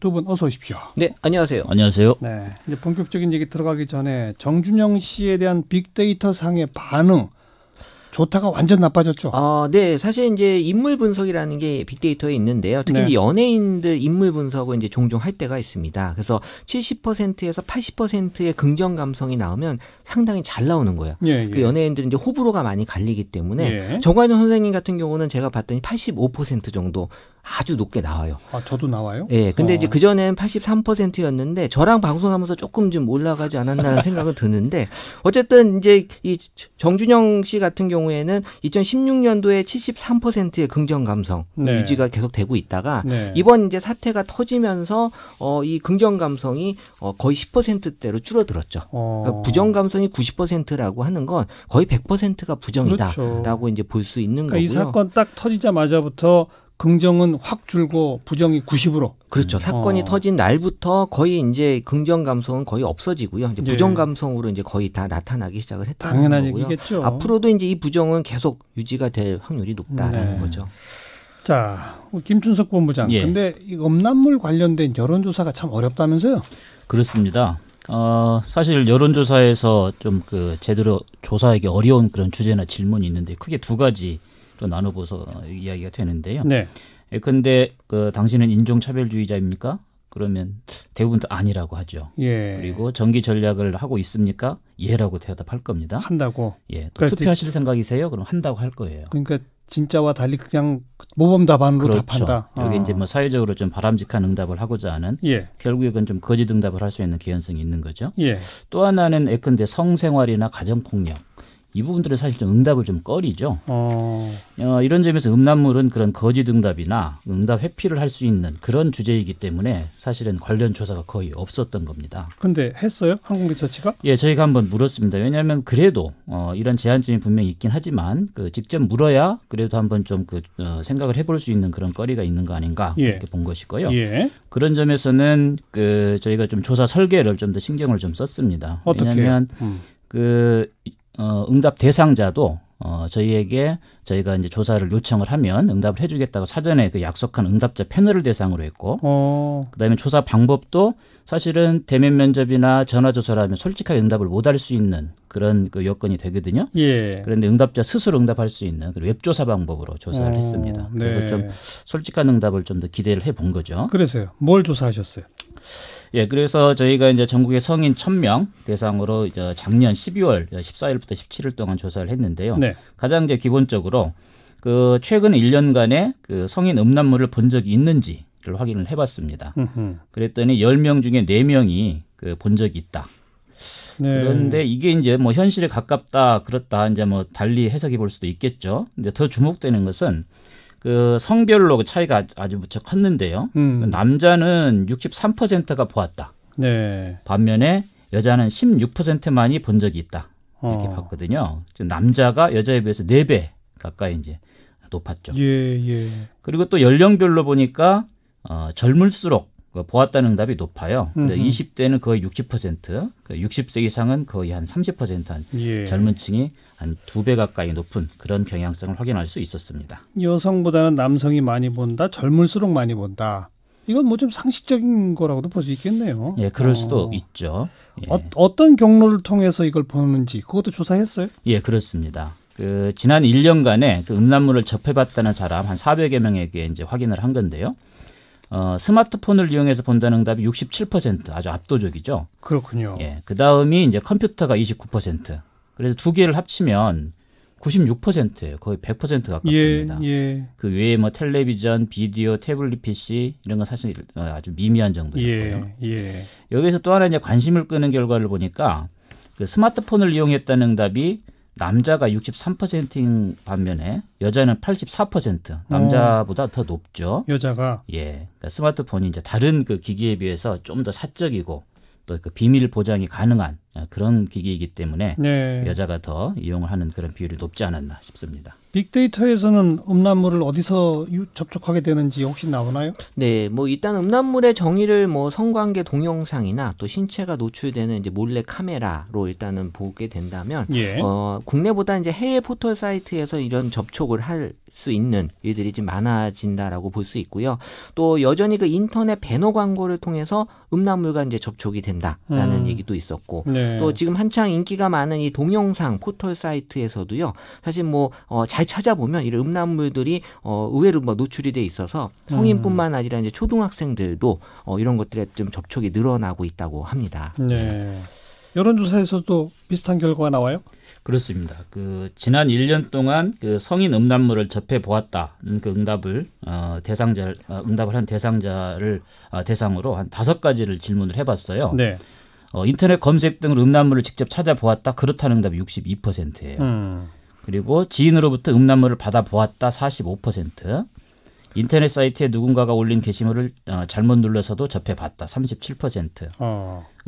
두 분 어서 오십시오. 네, 안녕하세요. 안녕하세요. 네, 이제 본격적인 얘기 들어가기 전에 정준영 씨에 대한 빅데이터 상의 반응 좋다가 완전 나빠졌죠. 네, 사실 이제 인물 분석이라는 게 빅데이터에 있는데요. 특히 네. 이제 연예인들 인물 분석을 이제 종종 할 때가 있습니다. 그래서 70%에서 80%의 긍정 감성이 나오면 상당히 잘 나오는 거예요. 예, 그 연예인들은 이제 호불호가 많이 갈리기 때문에 예. 정관용 선생님 같은 경우는 제가 봤더니 85% 정도 아주 높게 나와요. 저도 나와요? 예, 근데 이제 그전엔 83%였는데 저랑 방송하면서 조금 좀 올라가지 않았나라는 생각은 드는데 어쨌든 이제 이 정준영 씨 같은 경우에는 2016년도에 73%의 긍정 감성 네. 유지가 계속 되고 있다가 네. 이번 이제 사태가 터지면서 이 긍정 감성이 거의 10%대로 줄어들었죠. 그러니까 부정 감성이 90%라고 하는 건 거의 100%가 부정이다라고 그렇죠. 이제 볼 수 있는 그러니까 거고요. 이 사건 딱 터지자마자부터 긍정은 확 줄고 부정이 90으로. 그렇죠. 사건이 터진 날부터 거의 이제 긍정 감성은 거의 없어지고요. 이제 부정 감성으로 이제 거의 다 나타나기 시작을 했다는 당연한 거고요. 얘기겠죠. 앞으로도 이제 이 부정은 계속 유지가 될 확률이 높다라는 네. 거죠. 자, 김춘석 본부장. 예. 근데 이 음란물 관련된 여론조사가 참 어렵다면서요? 그렇습니다. 사실 여론조사에서 좀 그 제대로 조사하기 어려운 그런 주제나 질문이 있는데 크게 두 가지로 나눠봐서 이야기가 되는데요. 네. 근데 당신은 인종차별주의자입니까? 그러면 대부분 다 아니라고 하죠. 예. 그리고 정기 전략을 하고 있습니까? 예라고 대답할 겁니다. 한다고. 예. 또 그러니까 투표하실 생각이세요? 그럼 한다고 할 거예요. 그러니까 진짜와 달리 그냥 모범 답안으로 그렇죠. 답한다. 여기 이제 뭐 사회적으로 좀 바람직한 응답을 하고자 하는 예. 결국에는 좀 거짓 응답을 할 수 있는 개연성이 있는 거죠. 예. 또 하나는 예컨대 성생활이나 가정폭력 이 부분들은 사실 좀 응답을 좀 꺼리죠. 이런 점에서 음란물은 그런 거짓 응답이나 응답 회피를 할 수 있는 그런 주제이기 때문에 사실은 관련 조사가 거의 없었던 겁니다. 근데 했어요? 한국리서치가? 예, 저희가 한번 물었습니다. 왜냐하면 그래도 이런 제한점이 분명히 있긴 하지만 직접 물어야 그래도 한번 좀 생각을 해볼 수 있는 그런 거리가 있는 거 아닌가 이렇게 본 것이고요. 예. 그런 점에서는 저희가 좀 조사 설계를 좀 더 신경을 좀 썼습니다. 어떻게? 왜냐하면 응답 대상자도 저희가 이제 조사를 요청을 하면 응답을 해주겠다고 사전에 약속한 응답자 패널을 대상으로 했고, 그다음에 조사 방법도 사실은 대면 면접이나 전화 조사라면 솔직하게 응답을 못 할 수 있는 그런 여건이 되거든요. 예. 그런데 응답자 스스로 응답할 수 있는 웹조사 방법으로 조사를 했습니다. 네. 그래서 좀 솔직한 응답을 좀 더 기대를 해본 거죠. 그래서요. 뭘 조사하셨어요? 예, 그래서 저희가 이제 전국의 성인 1,000명 대상으로 이제 작년 12월 14일부터 17일 동안 조사를 했는데요. 네. 가장 이제 기본적으로 최근 1년간의 성인 음란물을 본 적이 있는지를 확인을 해봤습니다. 그랬더니 10명 중에 4명이 본 적이 있다. 네. 그런데 이게 이제 뭐 현실에 가깝다, 그렇다, 이제 뭐 달리 해석해 볼 수도 있겠죠. 근데 더 주목되는 것은 성별로 차이가 아주 무척 컸는데요. 남자는 63%가 보았다. 네. 반면에 여자는 16%만이 본 적이 있다. 이렇게 봤거든요. 즉 남자가 여자에 비해서 4배 가까이 이제 높았죠. 예. 그리고 또 연령별로 보니까 젊을수록 보았다는 응답이 높아요. 20대는 거의 60%, 60세 이상은 거의 한 30%한 젊은 층이 한 2배 가까이 높은 그런 경향성을 확인할 수 있었습니다. 여성보다는 남성이 많이 본다, 젊을수록 많이 본다. 이건 뭐 좀 상식적인 거라고도 볼 수 있겠네요. 예, 그럴 수도 있죠. 예. 어떤 경로를 통해서 이걸 보는지 그것도 조사했어요? 예, 그렇습니다. 지난 1년간에 음란물을 접해봤다는 사람 한 400여 명에게 이제 확인을 한 건데요. 스마트폰을 이용해서 본다는 응답이 67%, 아주 압도적이죠. 그렇군요. 예, 그 다음이 이제 컴퓨터가 29%. 그래서 두 개를 합치면 96%예요. 거의 100% 가깝습니다. 예. 그 외에 뭐 텔레비전, 비디오, 태블릿 PC 이런 건 사실 아주 미미한 정도였고요. 예. 여기서 또 하나 이제 관심을 끄는 결과를 보니까 스마트폰을 이용했다는 응답이 남자가 63%인 반면에 여자는 84%, 남자보다 더 높죠. 여자가? 예. 그러니까 스마트폰이 이제 다른 기기에 비해서 좀 더 사적이고 또 비밀 보장이 가능한 그런 기기이기 때문에 여자가 더 이용을 하는 그런 비율이 높지 않았나 싶습니다. 빅데이터에서는 음란물을 어디서 접촉하게 되는지 혹시 나오나요? 네, 뭐 일단 음란물의 정의를 뭐 성관계 동영상이나 또 신체가 노출되는 이제 몰래 카메라로 일단은 보게 된다면 국내보다 이제 해외 포털 사이트에서 이런 접촉을 할 수 있는 일들이 좀 많아진다라고 볼 수 있고요. 또 여전히 그 인터넷 배너 광고를 통해서 음란물과 이제 접촉이 된다라는 얘기도 있었고, 네. 또 지금 한창 인기가 많은 이 동영상 포털 사이트에서도요, 사실 뭐 잘 찾아보면 이런 음란물들이 의외로 뭐 노출이 돼 있어서 성인뿐만 아니라 이제 초등학생들도 이런 것들에 좀 접촉이 늘어나고 있다고 합니다. 네. 여론조사에서도 비슷한 결과가 나와요? 그렇습니다. 그 지난 1년 동안 그 성인 음란물을 접해 보았다는 그 응답을 한 대상자를 대상으로 한 5가지를 질문을 해봤어요. 네. 인터넷 검색 등으로 음란물을 직접 찾아보았다. 그렇다는 응답이 62%예요. 그리고 지인으로부터 음란물을 받아보았다. 45%. 인터넷 사이트에 누군가가 올린 게시물을 잘못 눌러서도 접해봤다. 37%.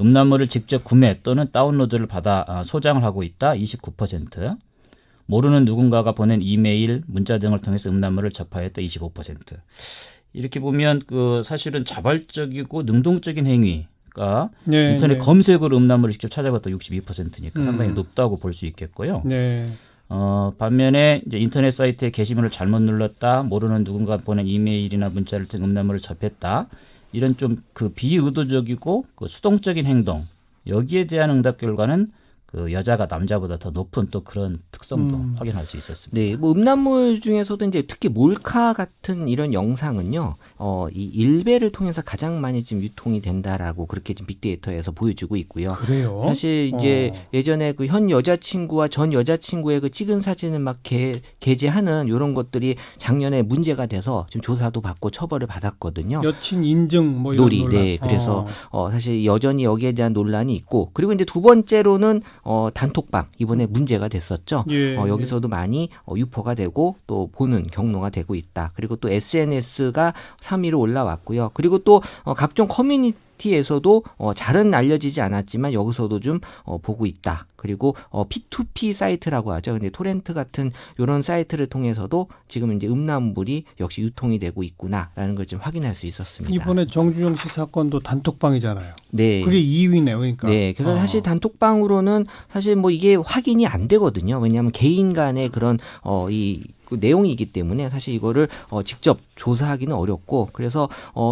음란물을 직접 구매 또는 다운로드를 받아 소장을 하고 있다. 29%. 모르는 누군가가 보낸 이메일, 문자 등을 통해서 음란물을 접하였다. 25%. 이렇게 보면 그 사실은 자발적이고 능동적인 행위가 네, 인터넷 네. 검색으로 음란물을 직접 찾아봤다. 62%니까 상당히 높다고 볼 수 있겠고요. 네. 반면에 이제 인터넷 사이트에 게시물을 잘못 눌렀다, 모르는 누군가 보낸 이메일이나 문자를 통해 음란물을 접했다, 이런 좀 그 비의도적이고 그 수동적인 행동, 여기에 대한 응답 결과는 그 여자가 남자보다 더 높은 또 그런 특성도 확인할 수 있었습니다. 네, 뭐 음란물 중에서도 이제 특히 몰카 같은 이런 영상은요, 이 일베를 통해서 가장 많이 지금 유통이 된다라고 그렇게 지금 빅데이터에서 보여주고 있고요. 그래요? 사실 이제 예전에 그 현 여자친구와 전 여자친구의 그 찍은 사진을 막 게재하는 이런 것들이 작년에 문제가 돼서 지금 조사도 받고 처벌을 받았거든요. 여친 인증 뭐 이런 놀이. 논란. 네, 그래서 사실 여전히 여기에 대한 논란이 있고, 그리고 이제 두 번째로는 단톡방 이번에 문제가 됐었죠. 예, 여기서도 많이 유포가 되고 또 보는 경로가 되고 있다. 그리고 또 SNS가 3위로 올라왔고요. 그리고 또 각종 커뮤니티에서도 잘은 알려지지 않았지만 여기서도 좀 보고 있다. 그리고 P2P 사이트라고 하죠. 근데 토렌트 같은 이런 사이트를 통해서도 지금 이제 음란물이 역시 유통이 되고 있구나라는 걸 좀 확인할 수 있었습니다. 이번에 정준영 씨 사건도 단톡방이잖아요. 네. 그게 2위네요, 그러니까. 네, 그래서 사실 단톡방으로는 사실 뭐 이게 확인이 안 되거든요. 왜냐하면 개인 간의 그런 그 내용이기 때문에 사실 이거를 직접 조사하기는 어렵고, 그래서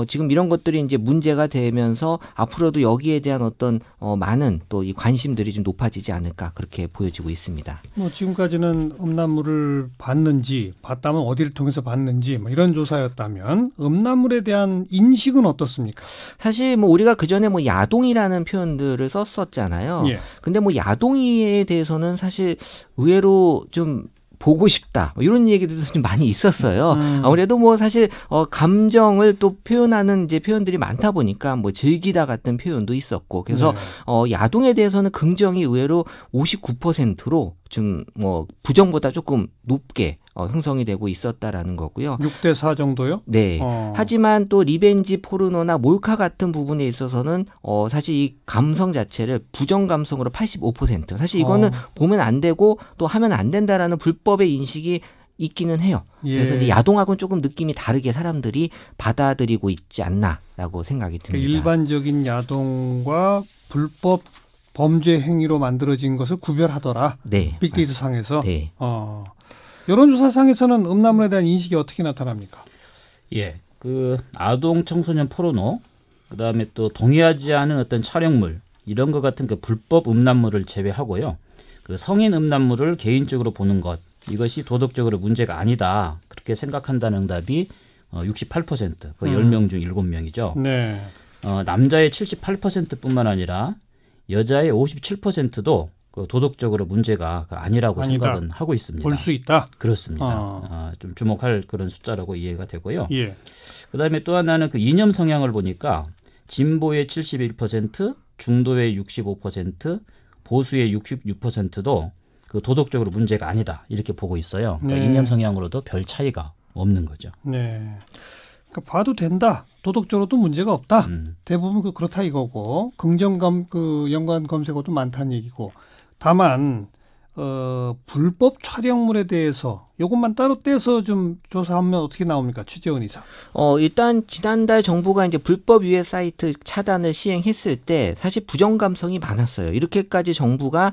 지금 이런 것들이 이제 문제가 되면서 앞으로도 여기에 대한 어떤 많은 또 이 관심들이 좀 높아지지 않을까 그렇게 보여지고 있습니다. 뭐 지금까지는 음란물을 봤는지, 봤다면 어디를 통해서 봤는지 뭐 이런 조사였다면 음란물에 대한 인식은 어떻습니까? 사실 뭐 우리가 그 전에 뭐 야동이라는 표현들을 썼었잖아요. 예. 근데 뭐 야동이에 대해서는 사실 의외로 좀 보고 싶다 이런 얘기들도 좀 많이 있었어요. 아무래도 뭐 사실 감정을 또 표현하는 이제 표현들이 많다 보니까 뭐 즐기다 같은 표현도 있었고, 그래서 야동에 대해서는 긍정이 의외로 59%로 좀 뭐 부정보다 조금 높게 형성이 되고 있었다라는 거고요. 6대4 정도요? 네. 하지만 또 리벤지 포르노나 몰카 같은 부분에 있어서는 사실 이 감성 자체를 부정 감성으로 85%. 사실 이거는 보면 안 되고 또 하면 안 된다라는 불법의 인식이 있기는 해요. 예. 그래서 이제 야동하고는 조금 느낌이 다르게 사람들이 받아들이고 있지 않나라고 생각이 듭니다. 그러니까 일반적인 야동과 불법 범죄 행위로 만들어진 것을 구별하더라. 네. 빅데이터 상에서. 네. 여론조사상에서는 음란물에 대한 인식이 어떻게 나타납니까? 예, 그 아동 청소년 포르노, 그다음에 또 동의하지 않은 어떤 촬영물 이런 것 같은 그 불법 음란물을 제외하고요. 그 성인 음란물을 개인적으로 보는 것, 이것이 도덕적으로 문제가 아니다. 그렇게 생각한다는 응답이 68%, 그 10명 중 7명이죠. 네. 남자의 78%뿐만 아니라 여자의 57%도 그 도덕적으로 문제가 아니라고 아니다. 생각은 하고 있습니다. 볼 수 있다. 그렇습니다. 좀 주목할 그런 숫자라고 이해가 되고요. 예. 그다음에 또 하나는 그 이념 성향을 보니까 진보의 71%, 중도의 65%, 보수의 66%도 그 도덕적으로 문제가 아니다 이렇게 보고 있어요. 그러니까 네. 이념 성향으로도 별 차이가 없는 거죠. 네. 그러니까 봐도 된다. 도덕적으로도 문제가 없다. 대부분 그렇다 이거고, 긍정감 그 연관 검색어도 많다는 얘기고. 다만 불법 촬영물에 대해서 이것만 따로 떼서 좀 조사하면 어떻게 나옵니까? 최재원 이사. 일단 지난달 정부가 이제 불법 유해 사이트 차단을 시행했을 때 사실 부정 감성이 많았어요. 이렇게까지 정부가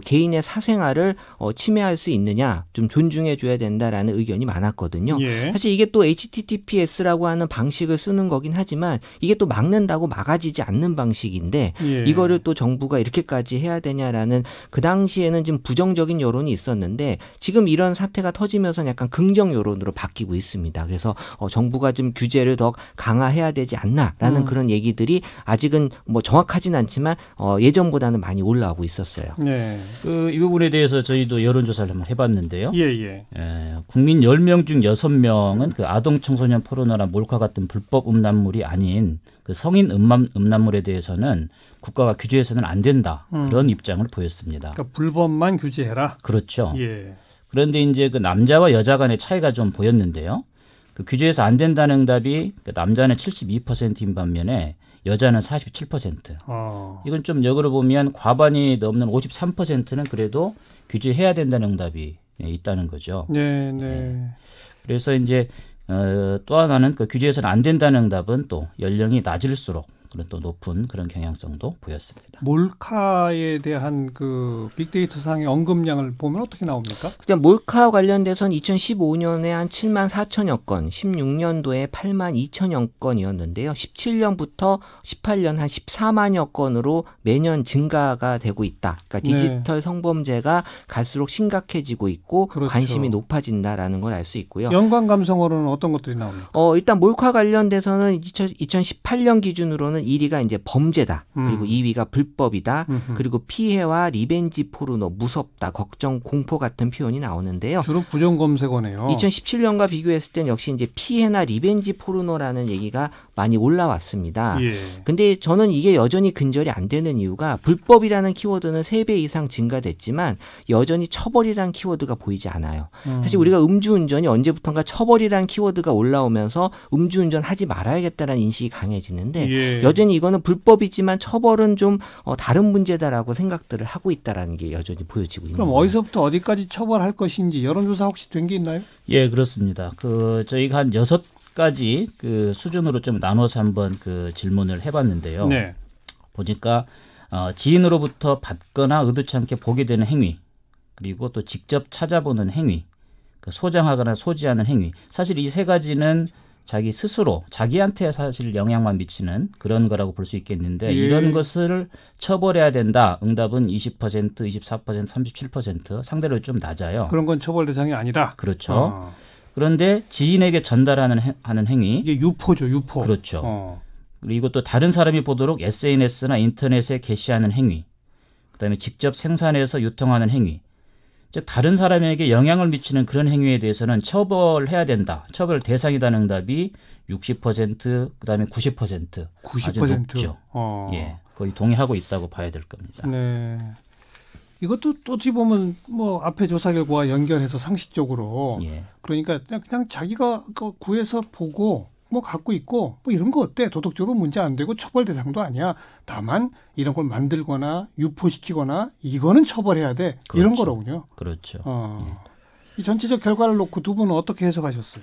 개인의 사생활을 침해할 수 있느냐, 좀 존중해 줘야 된다라는 의견이 많았거든요. 예. 사실 이게 또 HTTPS라고 하는 방식을 쓰는 거긴 하지만 이게 또 막는다고 막아지지 않는 방식인데 예. 이거를 또 정부가 이렇게까지 해야 되냐라는 그 당시에는 좀 부정적인 여론이 있었는데 지금 이런 사태가 터지면서 약간 긍정 여론으로 바뀌고 있습니다. 그래서 정부가 좀 규제를 더 강화해야 되지 않나라는 그런 얘기들이 아직은 뭐 정확하진 않지만 예전보다는 많이 올라오고 있었어요. 네. 이 부분에 대해서 저희도 여론조사를 한번 해봤는데요. 예. 국민 10명 중 6명은 그 아동 청소년 포르노나 몰카 같은 불법 음란물이 아닌 그 성인 음란물에 대해서는 국가가 규제해서는 안 된다. 그런 입장을 보였습니다. 그러니까 불법만 규제해라. 그렇죠. 예. 그런데 이제 그 남자와 여자 간의 차이가 좀 보였는데요. 그 규제해서 안 된다는 응답이 그 남자는 72%인 반면에 여자는 47%. 이건 좀 역으로 보면 과반이 넘는 53%는 그래도 규제해야 된다는 응답이 있다는 거죠. 네. 그래서 이제 또 하나는 그 규제해서는 안 된다는 응답은 또 연령이 낮을수록 그런 또 높은 그런 경향성도 보였습니다. 몰카에 대한 그 빅데이터 상의 언급량을 보면 어떻게 나옵니까? 그냥 몰카 관련돼서는 2015년에 한 7만 4천여 건, 16년도에 8만 2천여 건이었는데요. 17년부터 18년 한 14만여 건으로 매년 증가가 되고 있다. 그러니까 디지털 성범죄가 갈수록 심각해지고 있고 그렇죠. 관심이 높아진다라는 걸 알 수 있고요. 연관 감성으로는 어떤 것들이 나옵니까? 일단 몰카 관련돼서는 2018년 기준으로는 1위가 이제 범죄다. 그리고 2위가 불법이다. 그리고 피해와 리벤지 포르노, 무섭다, 걱정, 공포 같은 표현이 나오는데요. 주로 부정 검색어네요. 2017년과 비교했을 땐 역시 이제 피해나 리벤지 포르노라는 얘기가 많이 올라왔습니다. 예. 근데 저는 이게 여전히 근절이 안 되는 이유가 불법이라는 키워드는 3배 이상 증가됐지만 여전히 처벌이라는 키워드가 보이지 않아요. 사실 우리가 음주운전이 언제부턴가 처벌이라는 키워드가 올라오면서 음주운전 하지 말아야겠다는 인식이 강해지는데 예. 여전히 이거는 불법이지만 처벌은 좀 다른 문제다라고 생각들을 하고 있다라는 게 여전히 보여지고 있는 그럼 거예요. 어디서부터 어디까지 처벌할 것인지 여론조사 혹시 된 게 있나요? 예, 그렇습니다. 저희가 한 6가지 그 수준으로 좀 나눠서 한번 그 질문을 해봤는데요. 네. 보니까 지인으로부터 받거나 의도치 않게 보게 되는 행위, 그리고 또 직접 찾아보는 행위, 그 소장하거나 소지하는 행위. 사실 이 3가지는 자기 스스로 자기한테 사실 영향만 미치는 그런 거라고 볼 수 있겠는데 이런 것을 처벌해야 된다. 응답은 20%, 24%, 37% 상대로 좀 낮아요. 그런 건 처벌 대상이 아니다. 그렇죠. 그런데 지인에게 전달하는 하는 행위. 이게 유포죠, 유포. 그렇죠. 그리고 또 다른 사람이 보도록 SNS나 인터넷에 게시하는 행위. 그다음에 직접 생산해서 유통하는 행위. 즉 다른 사람에게 영향을 미치는 그런 행위에 대해서는 처벌해야 된다. 처벌 대상이라는 응답이 60%, 그다음에 90%. 90%. 아주 높죠. 예, 거의 동의하고 있다고 봐야 될 겁니다. 네. 이것도 또 어떻게 보면 뭐 앞에 조사 결과와 연결해서 상식적으로 그러니까 그냥 자기가 구해서 보고 뭐 갖고 있고 뭐 이런 거 어때? 도덕적으로 문제 안 되고 처벌 대상도 아니야. 다만 이런 걸 만들거나 유포시키거나 이거는 처벌해야 돼. 그렇죠. 이런 거로군요. 그렇죠. 이 전체적 결과를 놓고 두 분은 어떻게 해석하셨어요?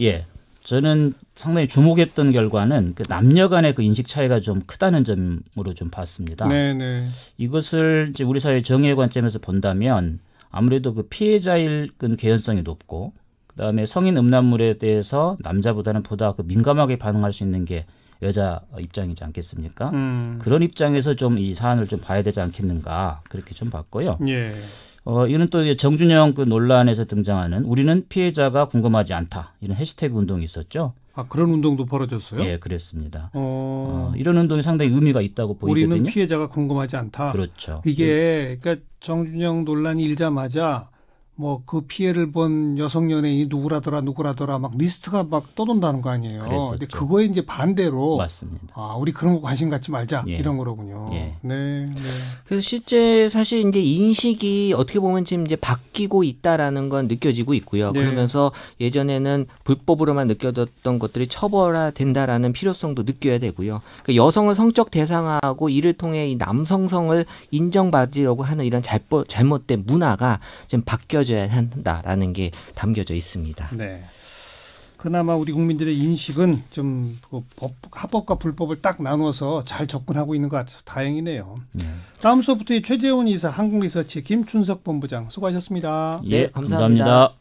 예. 저는 상당히 주목했던 결과는 그 남녀 간의 그 인식 차이가 좀 크다는 점으로 좀 봤습니다. 네네. 이것을 이제 우리 사회 정의의 관점에서 본다면 아무래도 그 피해자일 개연성이 높고 그다음에 성인 음란물에 대해서 남자보다는 보다 그 민감하게 반응할 수 있는 게 여자 입장이지 않겠습니까? 그런 입장에서 좀 이 사안을 좀 봐야 되지 않겠는가 그렇게 좀 봤고요. 예. 이는 또 정준영 그 논란에서 등장하는 우리는 피해자가 궁금하지 않다 이런 해시태그 운동이 있었죠. 아 그런 운동도 벌어졌어요? 예, 그랬습니다. 이런 운동이 상당히 의미가 있다고 보이거든요. 우리는 피해자가 궁금하지 않다. 그렇죠. 이게 그러니까 정준영 논란이 일자마자 뭐 그 피해를 본 여성 연예인이 누구라더라 막 리스트가 막 떠돈다는 거 아니에요. 그랬었죠. 근데 그거에 이제 반대로 맞습니다. 우리 그런 거 관심 갖지 말자 이런 거로군요. 예. 네. 그래서 실제 사실 이제 인식이 어떻게 보면 지금 이제 바뀌고 있다라는 건 느껴지고 있고요. 네. 그러면서 예전에는 불법으로만 느껴졌던 것들이 처벌화된다라는 필요성도 느껴야 되고요. 그러니까 여성을 성적 대상화하고 이를 통해 이 남성성을 인정받으려고 하는 이런 잘못된 문화가 지금 바뀌어져 지켜져야 한다라는 게 담겨져 있습니다. 네. 그나마 우리 국민들의 인식은 좀 합법과 불법을 딱 나눠서 잘 접근하고 있는 것 같아서 다행이네요. 다음 소프트의 최재훈 이사, 한국리서치 김춘석 본부장 수고하셨습니다. 네, 감사합니다.